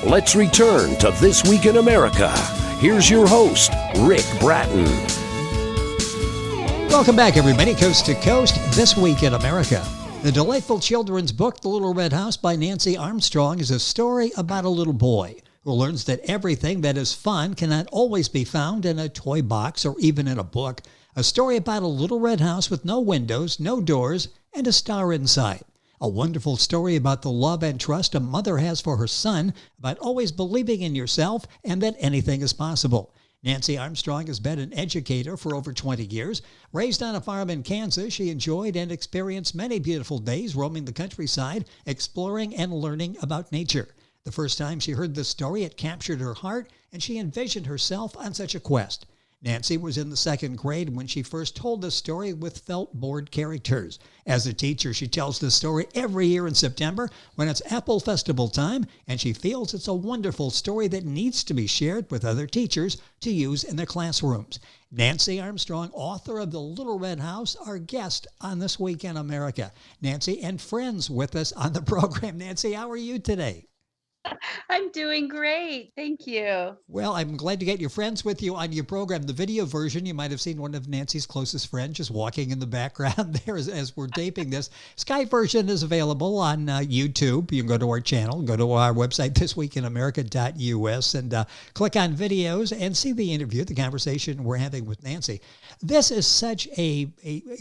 Let's return to This Week in America. Here's your host, Rick Bratton. Welcome back, everybody, coast to coast, This Week in America. The delightful children's book, The Little Red House by Nancy Armstrong, is a story about a little boy who learns that everything that is fun cannot always be found in a toy box or even in a book. A story about a little red house with no windows, no doors, and a star inside. A wonderful story about the love and trust a mother has for her son, about always believing in yourself and that anything is possible. Nancy Armstrong has been an educator for over 20 years. Raised on a farm in Kansas, she enjoyed and experienced many beautiful days roaming the countryside, exploring and learning about nature. The first time she heard this story, it captured her heart, and she envisioned herself on such a quest. Nancy was in the second grade when she first told this story with felt board characters. As a teacher, she tells this story every year in September when it's Apple Festival time, and she feels it's a wonderful story that needs to be shared with other teachers to use in their classrooms. Nancy Armstrong, author of The Little Red House, our guest on This Week in America. Nancy and friends with us on the program. Nancy, how are you today? I'm doing great. Thank you. Well, I'm glad to get your friends with you on your program. The video version, you might have seen one of Nancy's closest friends just walking in the background there as we're taping this. Skype version is available on YouTube. You can go to our channel, go to our website, thisweekinamerica.us, and click on videos and see the interview, the conversation we're having with Nancy. This is such a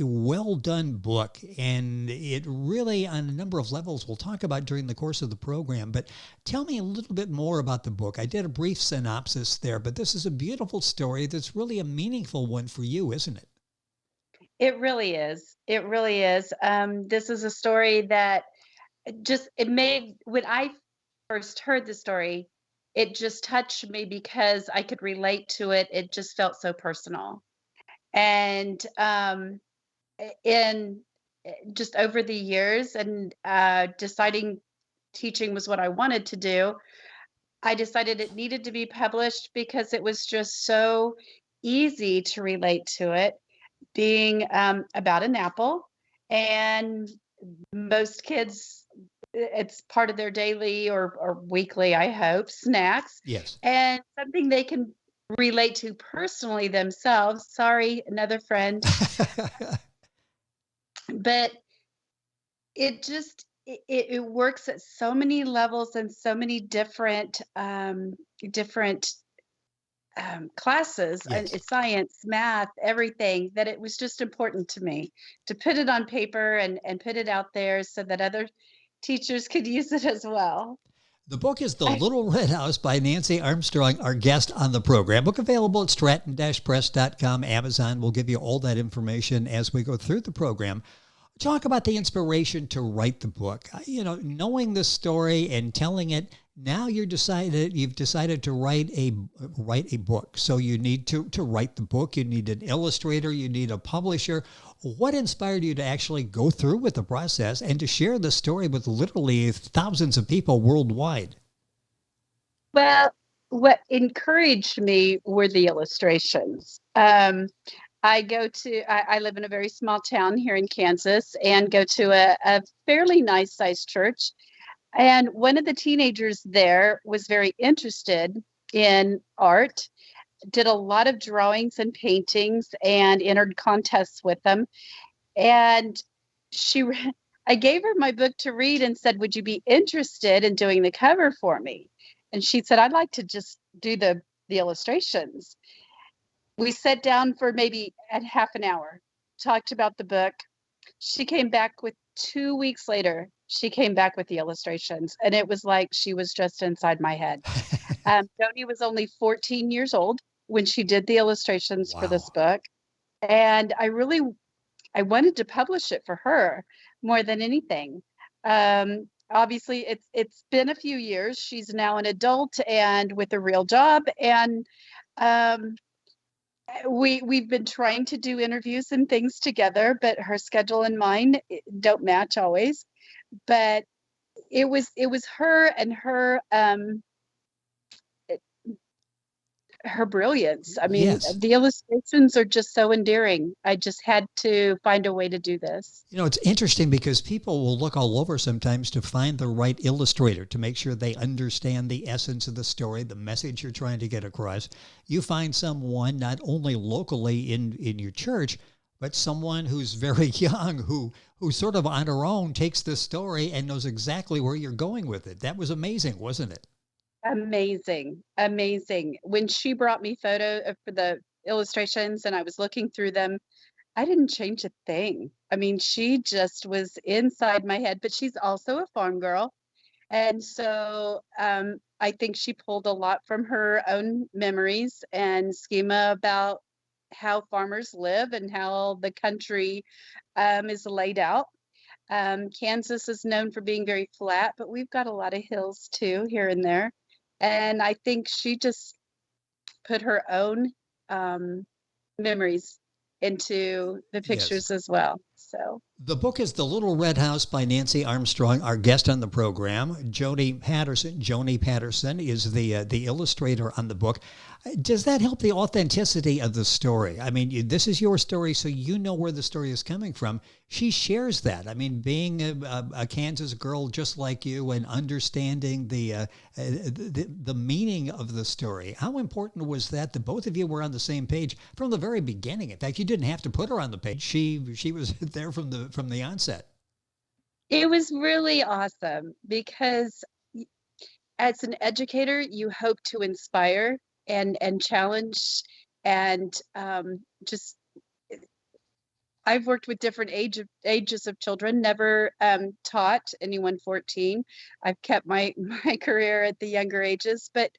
well-done book, and it really, on a number of levels, we'll talk about during the course of the program. But tell me a little bit more about the book. I did a brief synopsis there, but this is a beautiful story that's really a meaningful one for you, isn't it? It really is. It really is. This is a story that when I first heard the story, it just touched me because I could relate to it. It just felt so personal. And in just over the years and deciding teaching was what I wanted to do, I decided it needed to be published because it was just so easy to relate to it, being about an apple. And most kids, it's part of their daily or weekly, I hope, snacks. Yes. And something they can relate to personally themselves. Sorry, another friend. But it just, it works at so many levels and so many different classes, Yes. science, math, everything, that it was just important to me to put it on paper and put it out there so that other teachers could use it as well. The book is The Little Red House by Nancy Armstrong, our guest on the program. Book available at stratton-press.com. Amazon will give you all that information as we go through the program. Talk about the inspiration to write the book. You know, knowing the story and telling it, now you've decided to write a book. So you need to write the book. You need an illustrator. You need a publisher. What inspired you to actually go through with the process and to share the story with literally thousands of people worldwide? Well, what encouraged me were the illustrations. I live in a very small town here in Kansas and go to a fairly nice sized church. And one of the teenagers there was very interested in art, did a lot of drawings and paintings and entered contests with them. And I gave her my book to read and said, "Would you be interested in doing the cover for me?" And she said, "I'd like to just do the illustrations." We sat down for maybe a half an hour, talked about the book. She came back with 2 weeks later. She came back with the illustrations, and it was like she was just inside my head. Joni was only 14 years old when she did the illustrations for this book. And I wanted to publish it for her more than anything. Obviously, it's been a few years. She's now an adult and with a real job. And we've been trying to do interviews and things together, but her schedule and mine don't match always. But it was her and her her brilliance. I mean, Yes. the illustrations are just so endearing. I just had to find a way to do this. You know, it's interesting because people will look all over sometimes to find the right illustrator to make sure they understand the essence of the story, the message you're trying to get across. You find someone not only locally in your church, but someone who's very young, who sort of on her own takes this story and knows exactly where you're going with it. That was amazing, wasn't it? Amazing, amazing. When she brought me for the illustrations and I was looking through them, I didn't change a thing. I mean, she just was inside my head, but she's also a farm girl. And so I think she pulled a lot from her own memories and schema about how farmers live and how the country is laid out. Kansas is known for being very flat, but we've got a lot of hills too here and there. And I think she just put her own memories into the Yes. pictures as well. So The book is The Little Red House by Nancy Armstrong, our guest on the program. Joni Patterson is the illustrator on the book. Does that help the authenticity of the story? I mean, this is your story, so you know where the story is coming from. She shares that. I mean, being a Kansas girl just like you and understanding the meaning of the story. How important was that both of you were on the same page from the very beginning? In fact, you didn't have to put her on the page. She was there from the onset. it was really awesome because as an educator, you hope to inspire and challenge and just I've worked with different ages of children, never taught anyone 14. I've kept my my career at the younger ages, but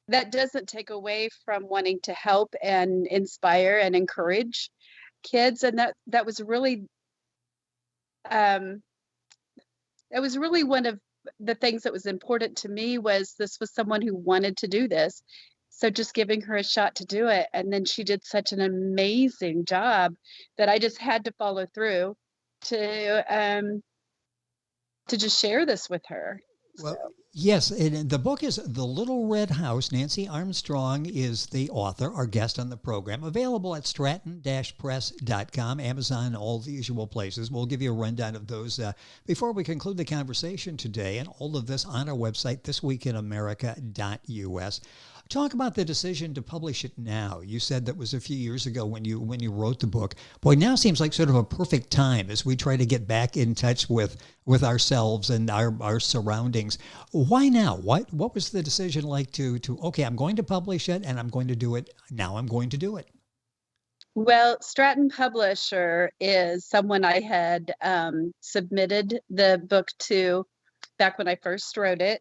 that doesn't take away from wanting to help and inspire and encourage kids. And that was really um, one of the things that was important to me was this was someone who wanted to do this. So just giving her a shot to do it. And then she did such an amazing job that I just had to follow through to just share this with her. Well, So yes, and the book is The Little Red House. Nancy Armstrong is the author, our guest on the program. Available at stratton-press.com, Amazon, all the usual places. We'll give you a rundown of those before we conclude the conversation today, and all of this on our website, thisweekinamerica.us. Talk about the decision to publish it now. You said that was a few years ago when you wrote the book. Boy, now seems like sort of a perfect time as we try to get back in touch with ourselves and our surroundings. Why now? What was the decision like to okay, I'm going to publish it and I'm going to do it now. I'm going to do it. well, Stratton Publisher is someone I had submitted the book to back when I first wrote it.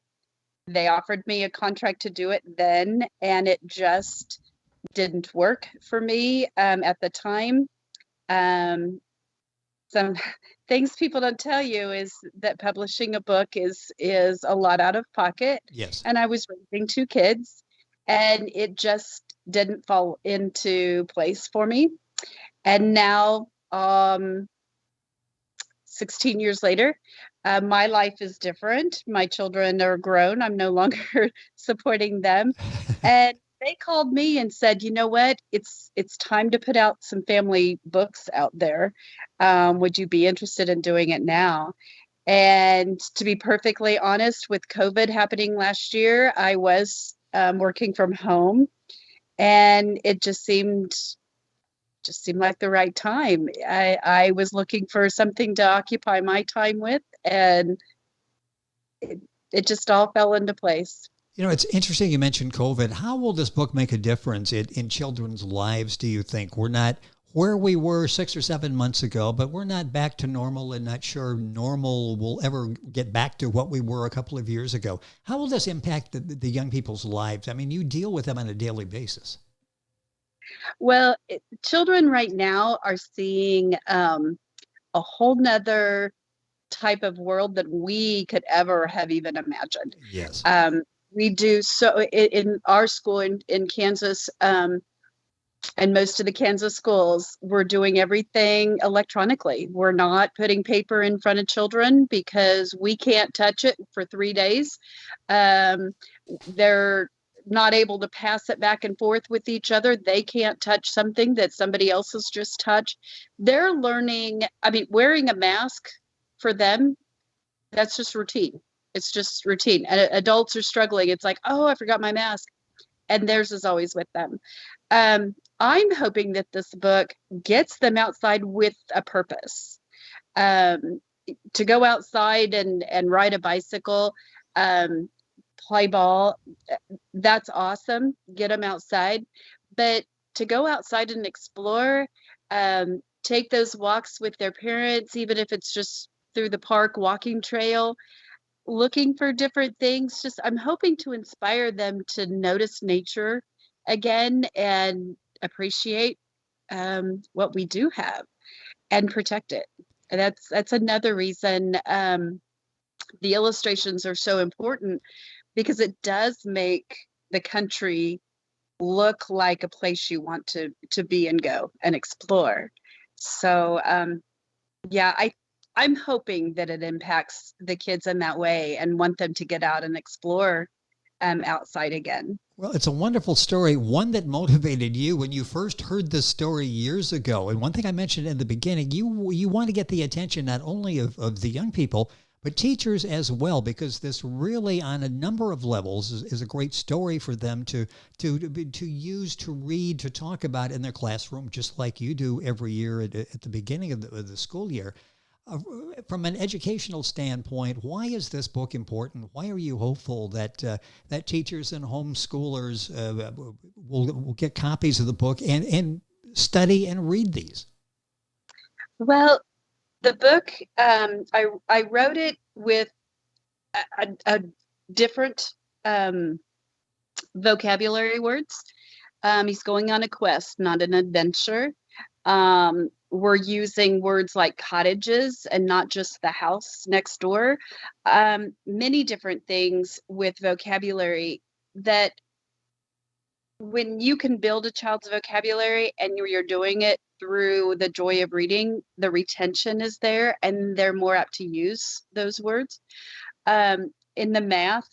They offered me a contract to do it then, and it just didn't work for me at the time. Some things people don't tell you is that publishing a book is a lot out of pocket. Yes. And I was raising two kids, and it just didn't fall into place for me. And now, 16 years later, my life is different. My children are grown. I'm no longer supporting them. And they called me and said, you know what? It's time to put out some family books out there. Would you be interested in doing it now? And to be perfectly honest, with COVID happening last year, I was working from home, and it just seemed like the right time. I was looking for something to occupy my time with, and it just all fell into place. You know, it's interesting you mentioned COVID. How will this book make a difference in children's lives, do you think? We're not where we were 6 or 7 months ago, but we're not back to normal and not sure normal will ever get back to what we were a couple of years ago. How will this impact the young people's lives? I mean, you deal with them on a daily basis. Well, children right now are seeing a whole nother type of world that we could ever have even imagined. Yes. We do so in our school in Kansas, and most of the Kansas schools, we're doing everything electronically. We're not putting paper in front of children because we can't touch it for 3 days. They're not able to pass it back and forth with each other. They can't touch something that somebody else has just touched. They're learning, wearing a mask for them, that's just routine. It's just routine. And adults are struggling. It's like, oh, I forgot my mask. And theirs is always with them. I'm hoping that this book gets them outside with a purpose. To go outside and ride a bicycle, play ball, that's awesome. Get them outside. But to go outside and explore, take those walks with their parents, even if it's just through the park walking trail, looking for different things. Just, I'm hoping to inspire them to notice nature again and appreciate what we do have and protect it. And that's another reason the illustrations are so important, because it does make the country look like a place you want to be and go and explore. So I'm hoping that it impacts the kids in that way and want them to get out and explore outside again. Well, it's a wonderful story, one that motivated you when you first heard this story years ago. And one thing I mentioned in the beginning, you want to get the attention not only of the young people, but teachers as well, because this really, on a number of levels, is a great story for them to use, to read, to talk about in their classroom, just like you do every year at the beginning of the school year. From an educational standpoint, why is this book important? Why are you hopeful that that teachers and homeschoolers will get copies of the book and study and read these? Well, the book, I wrote it with a different vocabulary words. He's going on a quest, not an adventure. We're using words like cottages and not just the house next door. Many different things with vocabulary that when you can build a child's vocabulary and you're doing it through the joy of reading, the retention is there and they're more apt to use those words. In the math,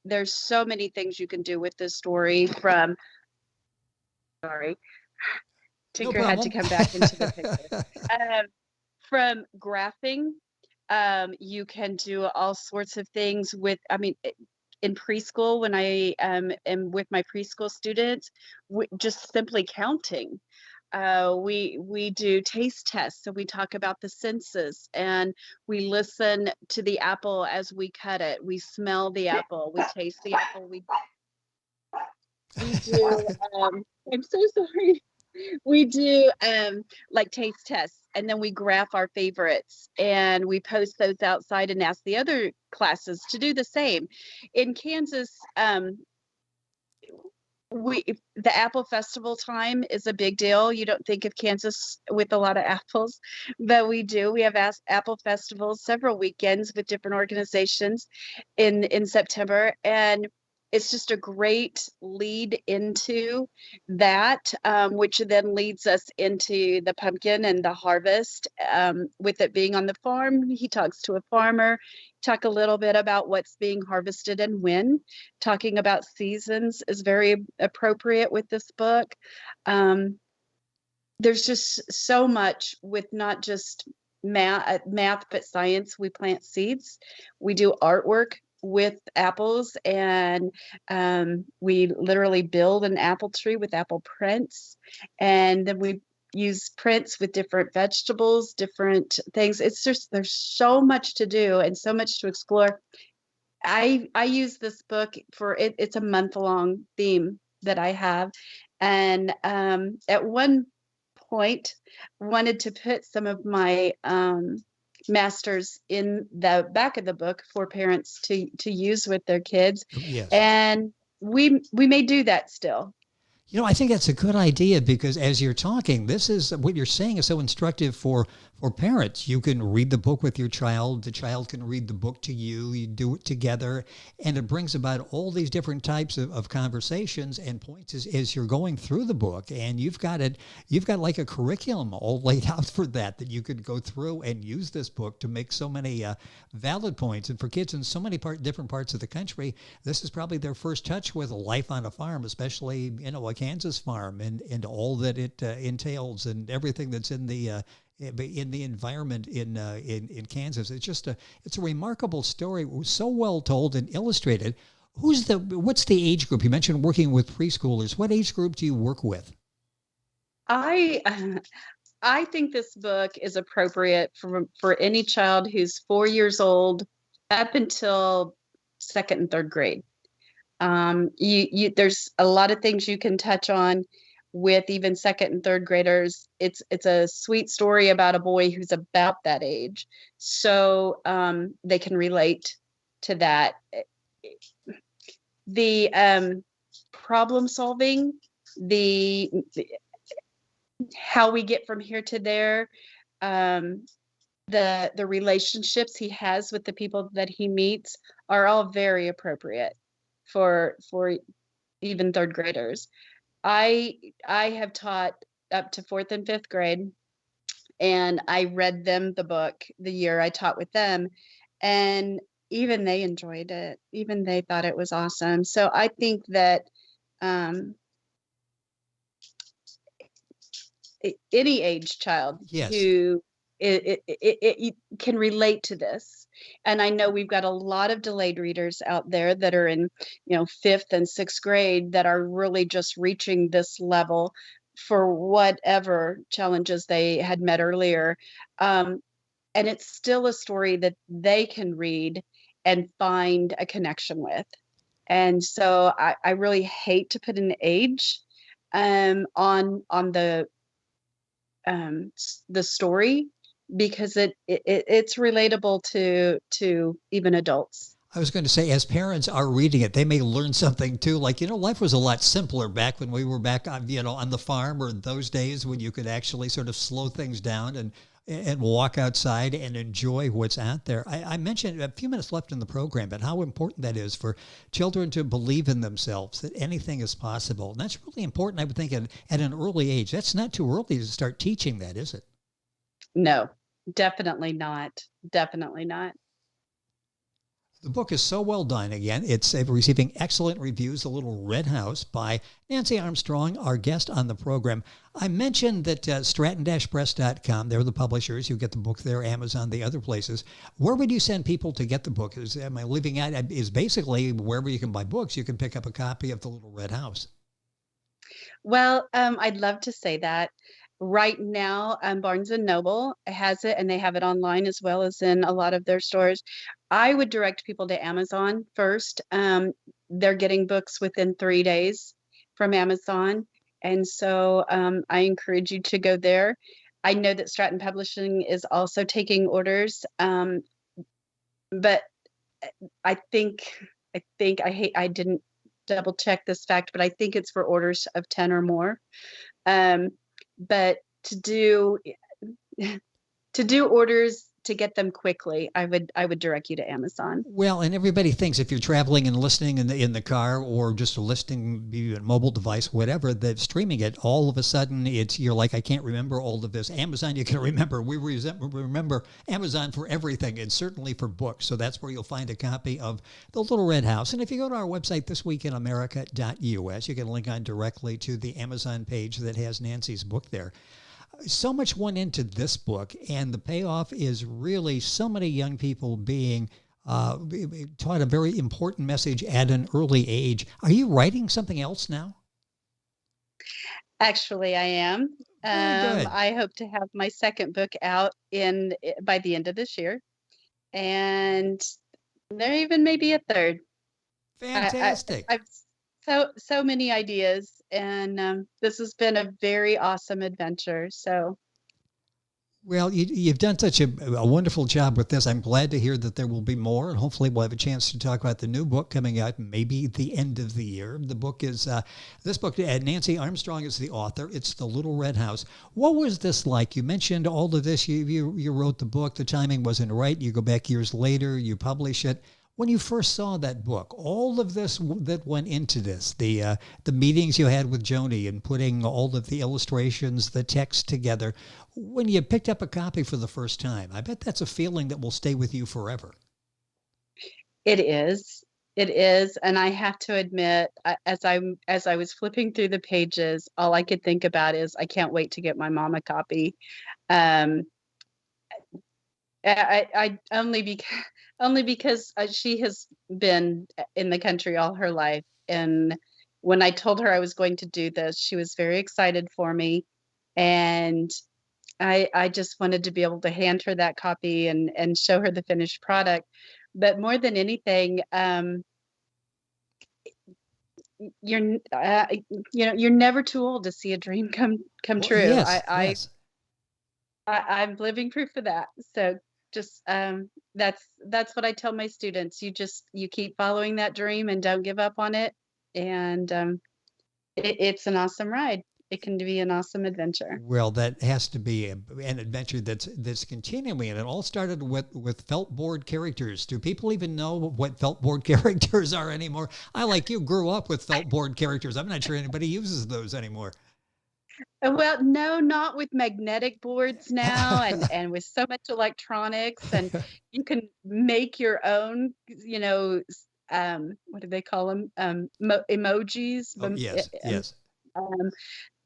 there's so many things you can do with this story Tinker had to come back into the picture. From graphing, you can do all sorts of things with, in preschool, when I am with my preschool students, just simply counting. We do taste tests, so we talk about the senses and we listen to the apple as we cut it. We smell the apple, we taste the apple. We do, I'm so sorry. We do like taste tests, and then we graph our favorites and we post those outside and ask the other classes to do the same. In Kansas, the apple festival time is a big deal. You don't think of Kansas with a lot of apples, but we do. We have apple festivals several weekends with different organizations in September, and it's just a great lead into that, which then leads us into the pumpkin and the harvest. With it being on the farm, he talks to a farmer, talk a little bit about what's being harvested and when. Talking about seasons is very appropriate with this book. There's just so much with not just math, but science. We plant seeds. We do artwork with apples, and we literally build an apple tree with apple prints, and then we use prints with different vegetables, different things. It's just, there's so much to do and so much to explore. I use this book for it. It's a month-long theme that I have, and at one point wanted to put some of my masters in the back of the book for parents to use with their kids. Yes. And we may do that still. I think that's a good idea because as you're talking, this is what you're saying is so instructive for parents. You can read the book with your child. The child can read the book to you. You do it together. And it brings about all these different types of conversations and points as you're going through the book. And you've got like a curriculum all laid out for that you could go through and use this book to make so many valid points. And for kids in so many different parts of the country, this is probably their first touch with life on a farm, especially, a Kansas farm and all that it entails and everything that's in the environment in Kansas. It's a remarkable story. It was so well told and illustrated. What's the age group? You mentioned working with preschoolers. What age group do you work with? I think this book is appropriate for any child who's 4 years old up until second and third grade. There's a lot of things you can touch on with even second and third graders. It's a sweet story about a boy who's about that age, so they can relate to that. The problem solving, the how we get from here to there, the relationships he has with the people that he meets are all very appropriate for even third graders. I have taught up to fourth and fifth grade, and I read them the book the year I taught with them, and even they enjoyed it. Even they thought it was awesome. So I think that any age child Yes. who it can relate to this. And I know we've got a lot of delayed readers out there that are in, fifth and sixth grade that are really just reaching this level for whatever challenges they had met earlier. And it's still a story that they can read and find a connection with. And so I really hate to put an age on the story, because it's relatable to even adults. I was going to say, as parents are reading it, they may learn something too. Like, life was a lot simpler back when we were back on, on the farm, or in those days when you could actually sort of slow things down and walk outside and enjoy what's out there. I mentioned a few minutes left in the program, but how important that is for children to believe in themselves, that anything is possible. And that's really important, I would think, at an early age. That's not too early to start teaching that, is it? No, definitely not. Definitely not. The book is so well done. Again, it's receiving excellent reviews, The Little Red House by Nancy Armstrong, our guest on the program. I mentioned that Stratton-Press.com, they're the publishers. You get the book there, Amazon, the other places. Where would you send people to get the book? Am I leaving out? Is basically wherever you can buy books, you can pick up a copy of The Little Red House. Well, I'd love to say that. Right now, Barnes & Noble has it, and they have it online as well as in a lot of their stores. I would direct people to Amazon first. They're getting books within 3 days from Amazon. And so I encourage you to go there. I know that Stratton Publishing is also taking orders. But I didn't double check this fact, but I think it's for orders of 10 or more. But to do orders, to get them quickly, I would direct you to Amazon. Well, and everybody thinks if you're traveling and listening in the car, or just listening via a mobile device, whatever, that streaming it, all of a sudden you're like, I can't remember all of this. Amazon, you can remember. We remember Amazon for everything, and certainly for books. So that's where you'll find a copy of The Little Red House. And if you go to our website, thisweekinamerica.us, you can link on directly to the Amazon page that has Nancy's book there. So much went into this book, and the payoff is really so many young people being taught a very important message at an early age. Are you writing something else now? Actually, I am. I hope to have my second book out by the end of this year, and there even may be a third. Fantastic. I've so many ideas, and this has been a very awesome adventure. So Well, you've done such a wonderful job with this. I'm glad to hear that there will be more, and hopefully we'll have a chance to talk about the new book coming out maybe at the end of the year. The book is, this book, Nancy Armstrong is the author. It's The Little Red House. What was this like? You mentioned all of this. You wrote the book. The timing wasn't right. You go back years later. You publish it. When you first saw that book, all of this that went into this, the meetings you had with Joni and putting all of the illustrations, the text together, when you picked up a copy for the first time, I bet that's a feeling that will stay with you forever. It is. It is. And I have to admit, as I was flipping through the pages, all I could think about is I can't wait to get my mom a copy. I only because she has been in the country all her life, and when I told her I was going to do this, she was very excited for me, and I just wanted to be able to hand her that copy and show her the finished product. But more than anything, you're never too old to see a dream come true. Yes, yes. I'm living proof of that. So just that's what I tell my students. You keep following that dream and don't give up on it. And it's an awesome ride. It can be an awesome adventure. Well, that has to be an adventure that's continuing, and it all started with felt board characters. Do people even know what felt board characters are anymore? I, like you, grew up with felt board characters. I'm not sure anybody uses those anymore. Well, no, not with magnetic boards now, and with so much electronics, and you can make your own, what do they call them? Emojis. Oh, yes, yes.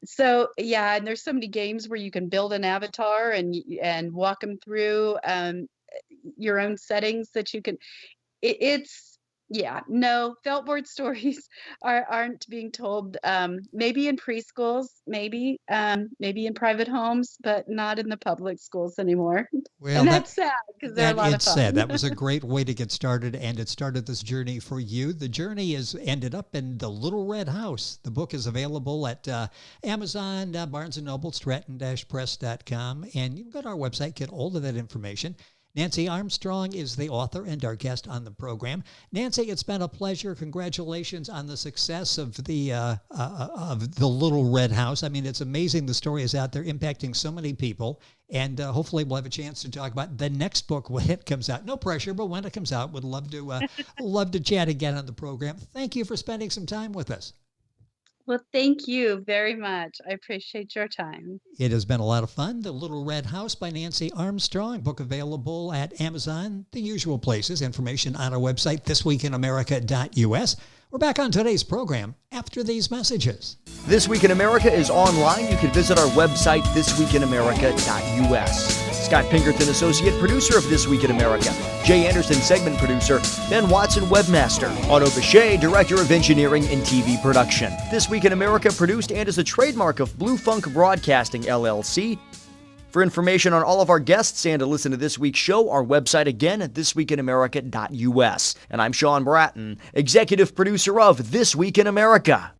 So yeah, and there's so many games where you can build an avatar and walk them through your own settings that you can. No, felt board stories aren't being told. Maybe in preschools, maybe in private homes, but not in the public schools anymore. Well, and that's sad because they're a lot of fun. Sad. That was a great way to get started, and it started this journey for you. The journey has ended up in The Little Red House. The book is available at Amazon, Barnes & Noble, Stratton-Press.com, and you can go to our website, get all of that information. Nancy Armstrong is the author and our guest on the program. Nancy, it's been a pleasure. Congratulations on the success of the Little Red House. I mean, it's amazing the story is out there impacting so many people. And hopefully we'll have a chance to talk about the next book when it comes out. No pressure, but when it comes out, would love to chat again on the program. Thank you for spending some time with us. Well, thank you very much. I appreciate your time. It has been a lot of fun. The Little Red House by Nancy Armstrong. Book available at Amazon, the usual places. Information on our website, thisweekinamerica.us. We're back on today's program after these messages. This Week in America is online. You can visit our website, thisweekinamerica.us. Scott Pinkerton, Associate Producer of This Week in America. Jay Anderson, Segment Producer. Ben Watson, Webmaster. Otto Bechet, Director of Engineering and TV Production. This Week in America produced and is a trademark of Blue Funk Broadcasting, LLC. For information on all of our guests and to listen to this week's show, our website again at thisweekinamerica.us. And I'm Sean Bratton, Executive Producer of This Week in America.